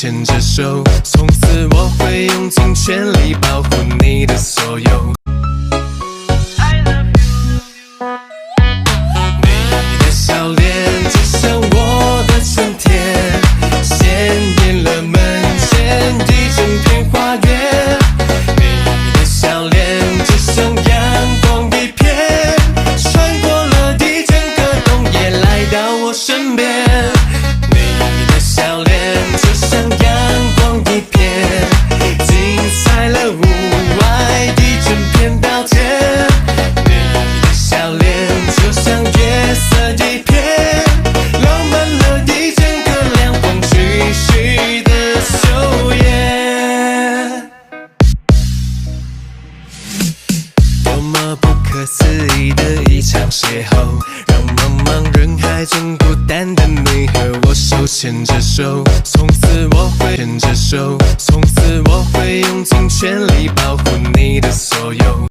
牵着手，从此我会用尽全力保护你的所有。你的笑脸就像我的春天，鲜艳了门前一整片花园。你的笑脸就像阳光一片，穿过了一整个冬夜来到我身边。你的笑脸就像阳光一片，精彩了屋外一整片稻田。你的笑脸就像月色一片，浪漫了一整个凉风徐徐的秋夜。多么不可思议的一场邂逅，让茫茫人海中孤单的你和我手牵着手，从此我会牵着手，从此我会用尽全力保护你的所有。